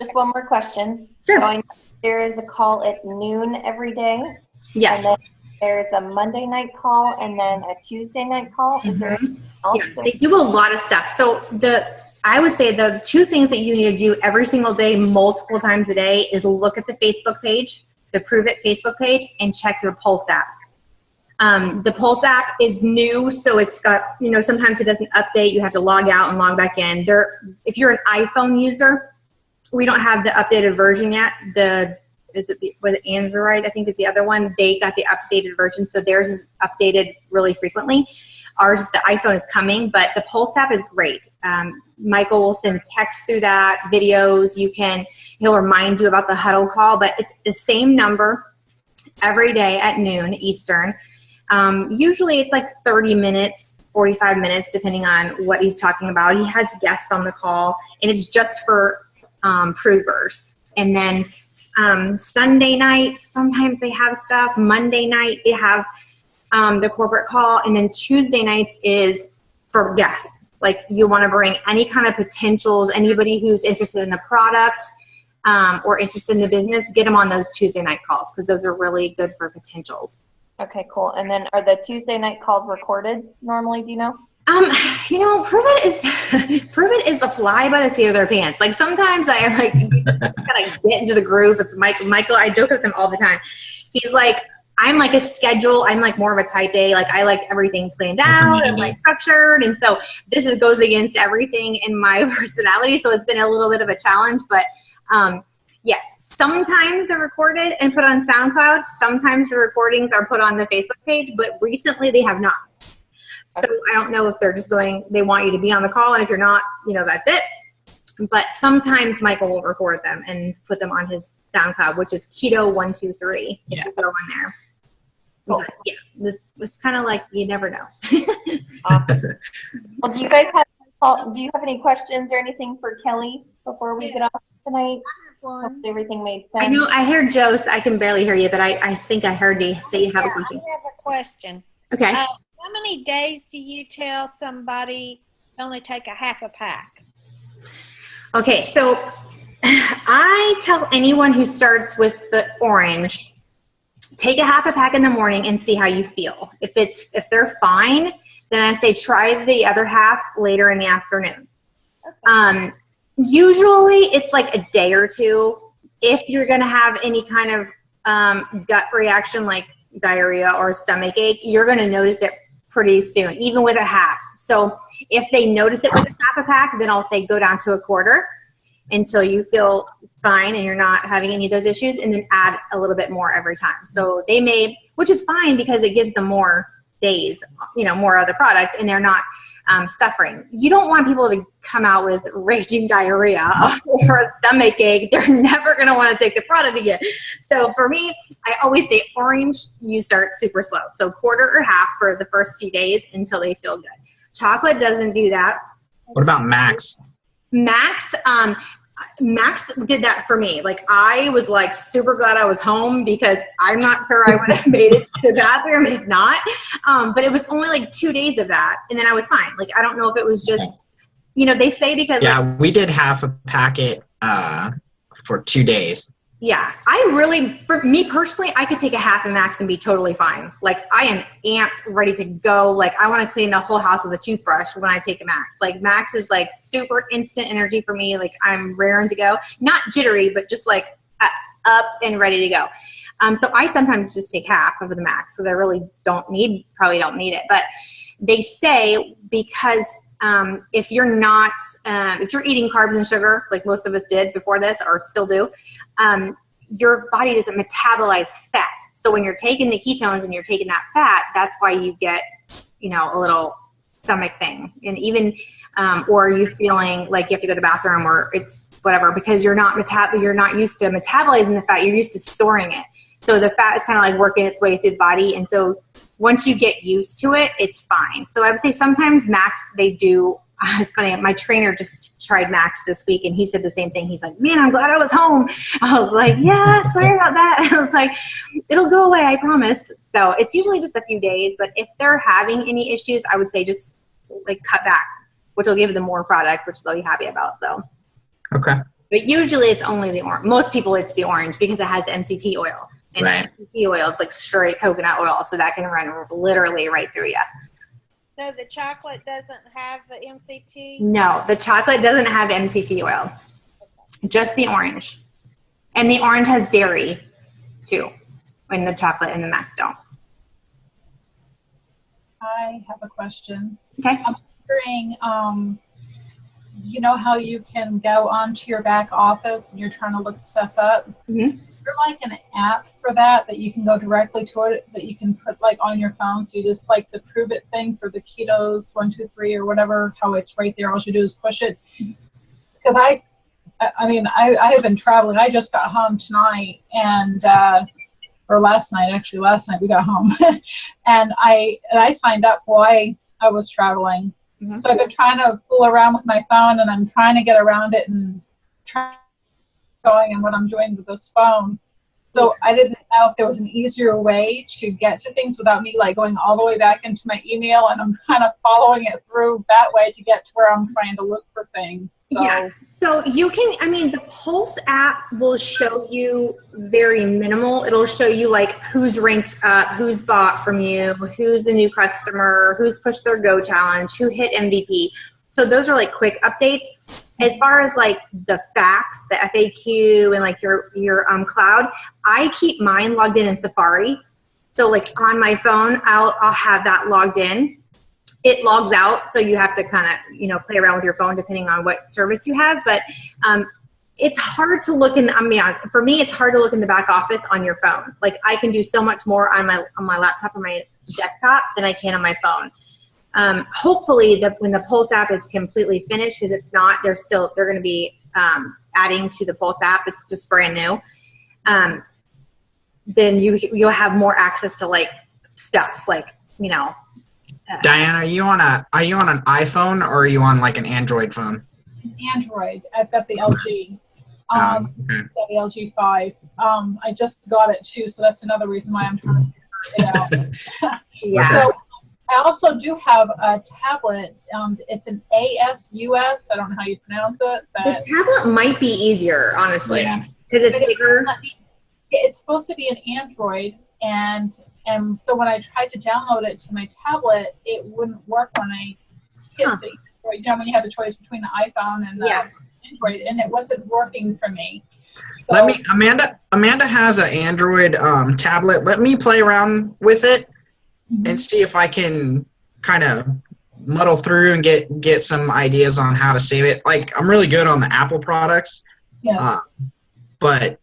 Just one more question. Sure. So I know there is a call at noon every day. Yes. And then there's a Monday night call and then a Tuesday night call. Is there anything else? Yeah, they do a lot of stuff. So I would say the two things that you need to do every single day, multiple times a day, is look at the Facebook page, the Prove It Facebook page, and check your Pulse app. The Pulse app is new, so it's got, sometimes it doesn't update. You have to log out and log back in. If you're an iPhone user, we don't have the updated version yet. Was it Android? I think is the other one. They got the updated version, so theirs is updated really frequently. Ours, the iPhone, is coming, but the Pulse app is great. Michael will send text through that, videos. He'll remind you about the huddle call, but it's the same number every day at noon Eastern. Usually it's like 30 minutes, 45 minutes, depending on what he's talking about. He has guests on the call, and it's just for provers. And then Sunday nights, sometimes they have stuff. Monday night, they have the corporate call. And then Tuesday nights is for guests. Like, you want to bring any kind of potentials, anybody who's interested in the product or interested in the business, get them on those Tuesday night calls, because those are really good for potentials. Okay, cool. And then are the Tuesday night calls recorded normally, do you know? Prove it is a fly by the seat of their pants. Like, sometimes I gotta get into the groove. It's Michael. I joke with him all the time. He's like, I'm like a schedule. I'm like more of a type A. Like, I like everything planned out and like structured. And so this goes against everything in my personality. So it's been a little bit of a challenge, but yes, sometimes they're recorded and put on SoundCloud. Sometimes the recordings are put on the Facebook page, but recently they have not. So I don't know if they're just they want you to be on the call, and if you're not, that's it. But sometimes Michael will record them and put them on his SoundCloud, which is Keto123. Yeah. If you go on there. Cool. But yeah, it's kind of like, you never know. Awesome. Well, do you have any questions or anything for Kelly before we get off tonight? Hopefully everything made sense. I know I heard Joe. I can barely hear you, but I think I heard you say you have a question. I have a question. Okay. How many days do you tell somebody only take a half a pack? Okay, so I tell anyone who starts with the orange, take a half a pack in the morning and see how you feel. If they're fine, then I say try the other half later in the afternoon. Usually it's like a day or two. If you're going to have any kind of gut reaction like diarrhea or stomach ache, you're going to notice it pretty soon, even with a half. So if they notice it with a half a pack, then I'll say go down to a quarter until you feel fine and you're not having any of those issues, and then add a little bit more every time. So they may, which is fine because it gives them more days, more of the product, and they're not suffering. You don't want people to come out with raging diarrhea or a stomach ache. They're never going to want to take the product again. So for me, I always say orange, you start super slow. So quarter or half for the first few days until they feel good. Chocolate doesn't do that. What about Max? Max did that for me. Like, I was like super glad I was home because I'm not sure I would have made it to the bathroom if not. But it was only like 2 days of that, and then I was fine. Like, I don't know if it was just, they say because we did half a packet for 2 days. Yeah, for me personally, I could take a half of Max and be totally fine. Like, I am amped, ready to go. Like, I want to clean the whole house with a toothbrush when I take a Max. Like, Max is like super instant energy for me. Like, I'm raring to go. Not jittery, but just like up and ready to go. So I sometimes just take half of the Max because I really probably don't need it. But they say because if you're eating carbs and sugar, like most of us did before this or still do, your body doesn't metabolize fat. So when you're taking the ketones and you're taking that fat, that's why you get, a little stomach thing. And even, or you feeling like you have to go to the bathroom or it's whatever, because you're not used to metabolizing the fat. You're used to storing it. So the fat is kind of like working its way through the body. And so once you get used to it, it's fine. So I would say sometimes Max, they do. It's funny. My trainer just tried Max this week and he said the same thing. He's like, man, I'm glad I was home. I was like, yeah, sorry about that. I was like, it'll go away, I promise. So it's usually just a few days, but if they're having any issues, I would say just like cut back, which will give them more product, which they'll be happy about. So, okay. But usually it's only the orange. Most people, it's the orange because it has MCT oil. And right. MCT oil, it's like straight coconut oil. So that can run literally right through you. So the chocolate doesn't have the MCT? No, the chocolate doesn't have MCT oil. Just the orange. And the orange has dairy, too, and the chocolate and the Max don't. I have a question. Okay. I'm wondering, you know how you can go onto your back office and you're trying to look stuff up? Mm-hmm. Is there like an app for that you can go directly to it that you can put like on your phone? So you just like the prove it thing for the ketos 1, 2, 3 or whatever, how it's right there. All you do is push it. Because I have been traveling. I just got home tonight and or last night we got home and I signed up while I was traveling. Mm-hmm. So I've been trying to fool around with my phone and I'm trying to get around it and trying going and what I'm doing with this phone. So I didn't know if there was an easier way to get to things without me like going all the way back into my email, and I'm kind of following it through that way to get to where I'm trying to look for things. So. Yeah. So you can, the Pulse app will show you very minimal. It'll show you like who's ranked up, who's bought from you, who's a new customer, who's pushed their Go challenge, who hit MVP. So those are like quick updates. As far as like the facts, the FAQ and like your cloud, I keep mine logged in Safari. So like on my phone, I'll have that logged in. It logs out, so you have to kind of, play around with your phone depending on what service you have. But it's hard to look in, for me, it's hard to look in the back office on your phone. Like I can do so much more on my laptop or my desktop than I can on my phone. Hopefully when the Pulse app is completely finished, because it's not, they're going to be adding to the Pulse app. It's just brand new. Then you'll have more access to like stuff like, Diane, are you on an iPhone or are you on like an Android phone? Android. I've got the LG. Okay. The LG 5. I just got it too, so that's another reason why I'm trying to figure it out. Yeah. So I also do have a tablet. It's an ASUS. I don't know how you pronounce it. But the tablet might be easier, honestly, because it's bigger. It's supposed to be an Android, and And so when I tried to download it to my tablet, it wouldn't work when I hit the, you know, when you have the choice between the iPhone and the Android, and it wasn't working for me. So, Amanda has an Android tablet. Let me play around with it and see if I can kind of muddle through and get some ideas on how to save it. Like, I'm really good on the Apple products, but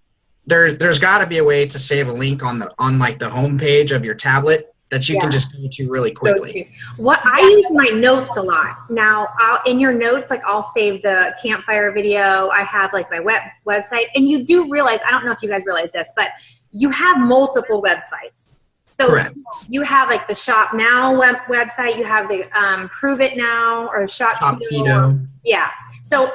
there's got to be a way to save a link on like the home page of your tablet that you can just go to really quickly. What I use my notes a lot. Now, in your notes, like I'll save the campfire video. I have like my website, and you do realize, I don't know if you guys realize this, but you have multiple websites. So Correct. You have like the Shop Now website. You have the Prove It Now or Shop Keto. Yeah. So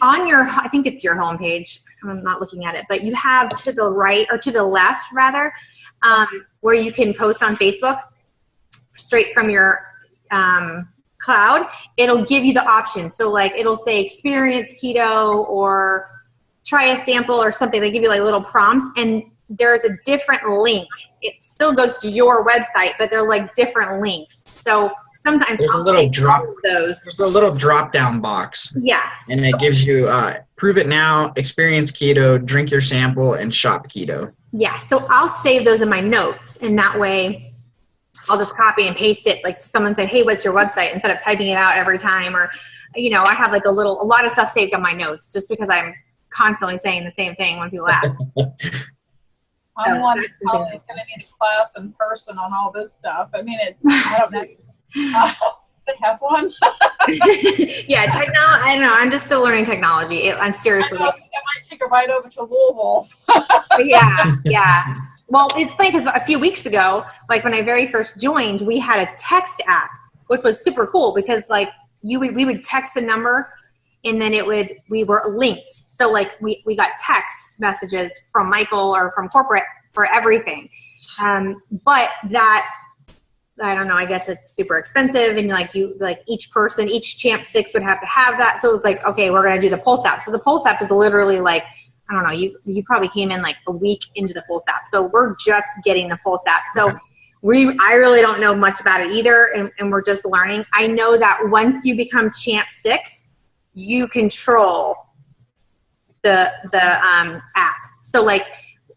on your, I think it's your homepage. I'm not looking at it, but you have to the right or to the left rather, where you can post on Facebook straight from your cloud. It'll give you the option. So like it'll say experience keto or try a sample or something. They give you like little prompts, and there's a different link. It still goes to your website, but they're like different links. So sometimes there's I'll a little there's a little drop down box. Yeah. And it gives you Prove It Now, Experience Keto, Drink Your Sample, and Shop Keto. Yeah, so I'll save those in my notes, and that way I'll just copy and paste it. Like someone said, hey, what's your website? Instead of typing it out every time, or, you know, I have like a lot of stuff saved on my notes just because I'm constantly saying the same thing when people ask. I'm probably going to need a class in person on all this stuff. I mean, I don't know. They have one. Yeah, technology. I don't know. I'm just still learning technology. I'm seriously. I might take a ride over to Louisville. Yeah. Well, it's funny because a few weeks ago, like when I very first joined, we had a text app, which was super cool because like we would text a number, and then we were linked. So like we got text messages from Michael or from corporate for everything. But that, I don't know, I guess it's super expensive, and like each Champ 6 would have to have that. So it was like, okay, we're going to do the Pulse app. So the Pulse app is literally like, I don't know, you probably came in like a week into the Pulse app. So we're just getting the Pulse app. So I really don't know much about it either, and we're just learning. I know that once you become Champ 6, you control the app. So like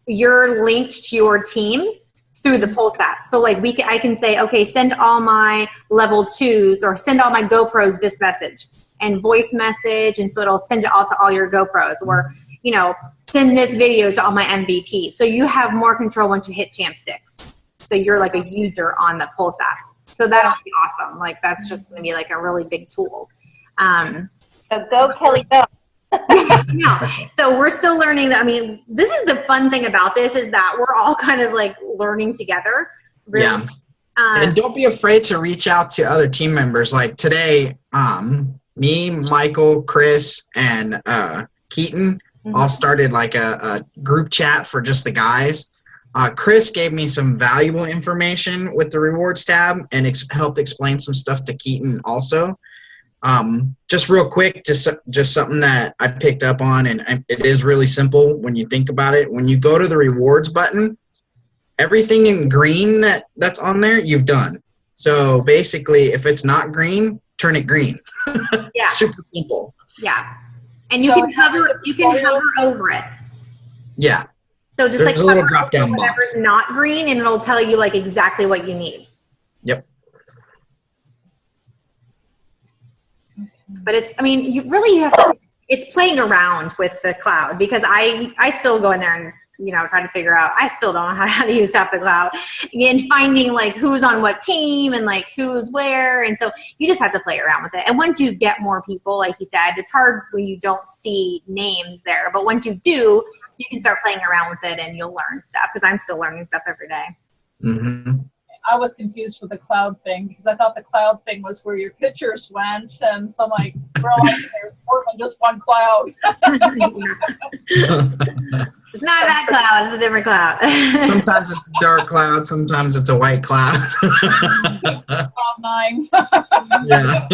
you're linked to your team through the Pulse app. So like I can say, okay, send all my level 2s or send all my GoPros this message and voice message. And so it'll send it all to all your GoPros, or, you know, send this video to all my MVP. So you have more control once you hit Champ 6. So you're like a user on the Pulse app. So that'll be awesome. Like that's just going to be like a really big tool. So go, Kelly, go. Yeah. So we're still learning that. I mean, this is the fun thing about this is that we're all kind of like learning together. Really. Yeah. And don't be afraid to reach out to other team members. Like today, me, Michael, Chris, and Keaton all started like a group chat for just the guys. Chris gave me some valuable information with the rewards tab and helped explain some stuff to Keaton also. Just real quick, just something that I picked up on, and it is really simple when you think about it. When you go to the rewards button, everything in green that's on there, you've done. So basically, if it's not green, turn it green. Yeah. Super simple. Yeah. And you can hover over it. Yeah. So just There's like a little drop down box. Whatever's not green, and it'll tell you like exactly what you need. Yep. But you have to, it's playing around with the cloud, because I still go in there and, you know, try to figure out, I still don't know how to use half the cloud, and finding like who's on what team and like who's where. And so you just have to play around with it. And once you get more people, like he said, it's hard when you don't see names there, but once you do, you can start playing around with it and you'll learn stuff, because I'm still learning stuff every day. Mm-hmm. I was confused with the cloud thing because I thought the cloud thing was where your pictures went, and so I'm like, realizing there's more than just one cloud. It's not that cloud, it's a different cloud. Sometimes it's a dark cloud, sometimes it's a white cloud. Cloud 9. Yeah.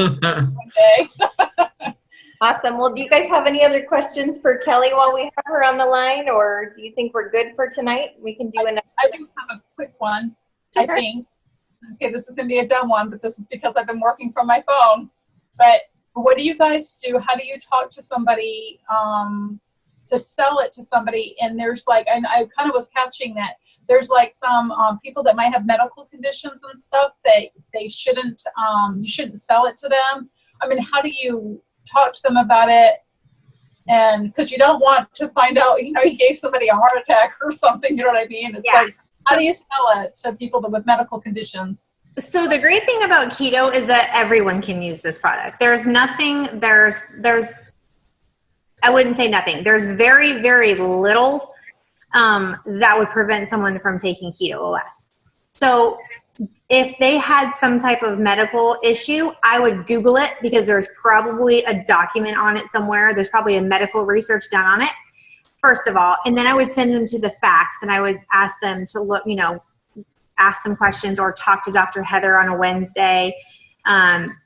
Okay. Awesome. Well, do you guys have any other questions for Kelly while we have her on the line, or do you think we're good for tonight? We can do another. I do have a quick one. I think. Okay, this is going to be a dumb one, but this is because I've been working from my phone. But what do you guys do? How do you talk to somebody to sell it to somebody? And there's like, and I kind of was catching that there's like some people that might have medical conditions and stuff that they shouldn't, you shouldn't sell it to them. I mean, how do you talk to them about it? And because you don't want to find out, you gave somebody a heart attack or something, you know what I mean? It's like, how do you sell it to people with medical conditions? So the great thing about keto is that everyone can use this product. There's nothing, I wouldn't say nothing. There's very, very little that would prevent someone from taking Keto OS. So if they had some type of medical issue, I would Google it because there's probably a document on it somewhere. There's probably a medical research done on it, first of all. And then I would send them to the facts and I would ask them to look, ask some questions or talk to Dr. Heather on a Wednesday.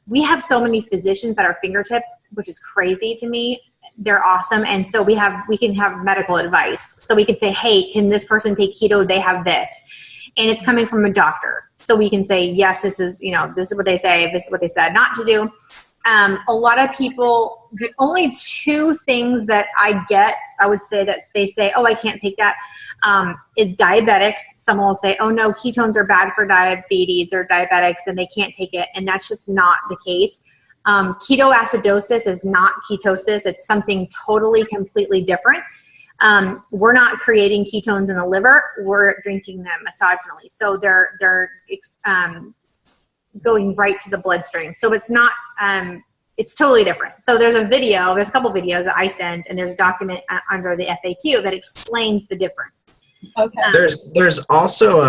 We have so many physicians at our fingertips, which is crazy to me. They're awesome. And so we can have medical advice. So we can say, hey, can this person take keto? They have this. And it's coming from a doctor. So we can say, yes, this is what they say. This is what they said not to do. A lot of people, the only two things that I would say that they say, oh, I can't take that, is diabetics. Someone will say, oh no, ketones are bad for diabetes or diabetics and they can't take it. And that's just not the case. Ketoacidosis is not ketosis. It's something totally, completely different. We're not creating ketones in the liver. We're drinking them exogenally. So they're going right to the bloodstream. So it's not, it's totally different. So there's a couple videos that I send, and there's a document under the FAQ that explains the difference. Okay. There's also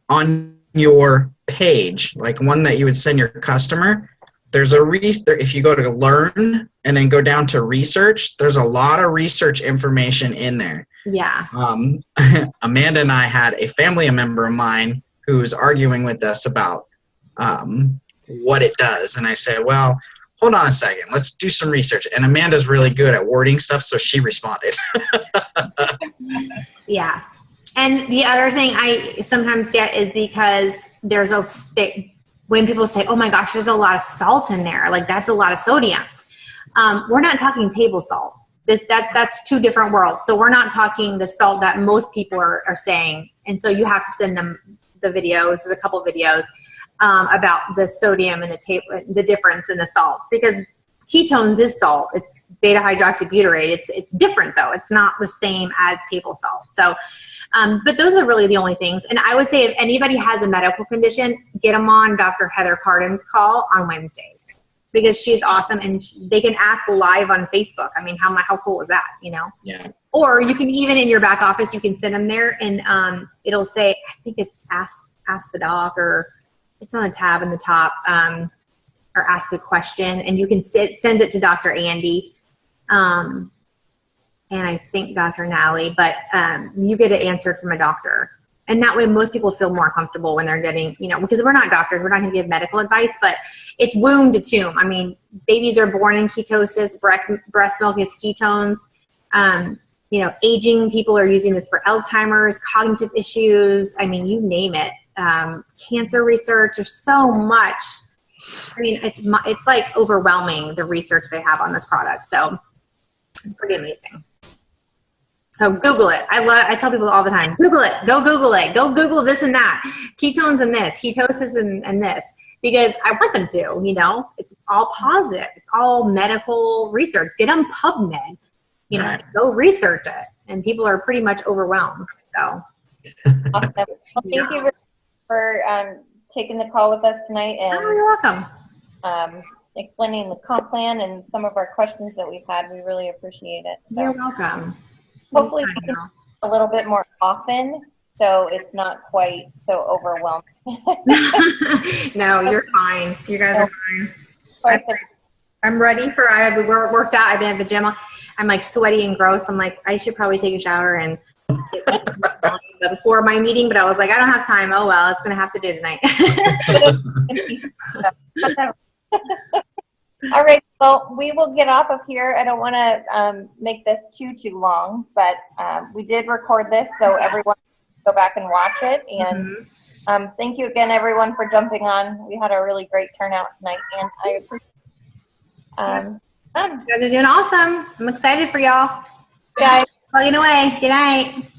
on your page, like one that you would send your customer. There's if you go to learn and then go down to research, there's a lot of research information in there. Yeah. Amanda and I had a family member of mine who was arguing with us about what it does. And I said, well, hold on a second. Let's do some research. And Amanda's really good at wording stuff, so she responded. Yeah. And the other thing I sometimes get is because there's when people say, oh my gosh, there's a lot of salt in there, like that's a lot of sodium. We're not talking table salt. That's two different worlds. So we're not talking the salt that most people are saying. And so you have to send them the videos, a couple of videos about the sodium and the difference in the salt, because ketones is salt. It's beta hydroxybutyrate. It's different though. It's not the same as table salt. So, but those are really the only things. And I would say if anybody has a medical condition, get them on Dr. Heather Cardin's call on Wednesdays, because she's awesome and they can ask live on Facebook. I mean, how cool is that, Yeah. Or you can, even in your back office, you can send them there and it'll say, I think it's ask the doc, or it's on a tab in the top, or ask a question, and you can send it to Dr. Andy. And I think Dr. Nally, but you get it answered from a doctor. And that way most people feel more comfortable when they're getting, because we're not doctors, we're not going to give medical advice, but it's womb to tomb. I mean, babies are born in ketosis, breast milk is ketones. Aging people are using this for Alzheimer's, cognitive issues. I mean, you name it. Cancer research, there's so much. I mean, it's like overwhelming, the research they have on this product. So it's pretty amazing. So Google it. I tell people all the time, Google it. Go Google it. Go Google this and that. Ketones and this. Ketosis and this. Because I want them to, It's all positive. It's all medical research. Get them PubMed. Right. Go research it. And people are pretty much overwhelmed. So. Awesome. Well, thank you for taking the call with us tonight and you're welcome. Explaining the comp plan and some of our questions that we've had. We really appreciate it. So You're welcome. hopefully we can a little bit more often, so it's not quite so overwhelming. No, you're fine. You guys are fine. I'm ready for, we're worked out. I've been at the gym. I'm like sweaty and gross. I'm like, I should probably take a shower and before my meeting, but I was like, I don't have time. Oh, well, it's going to have to do tonight. All right. Well, we will get off of here. I don't want to make this too long, but we did record this, so everyone can go back and watch it. And Thank you again, everyone, for jumping on. We had a really great turnout tonight, and I appreciate You guys are doing awesome. I'm excited for y'all. it. Guys. Plugging away. Good night.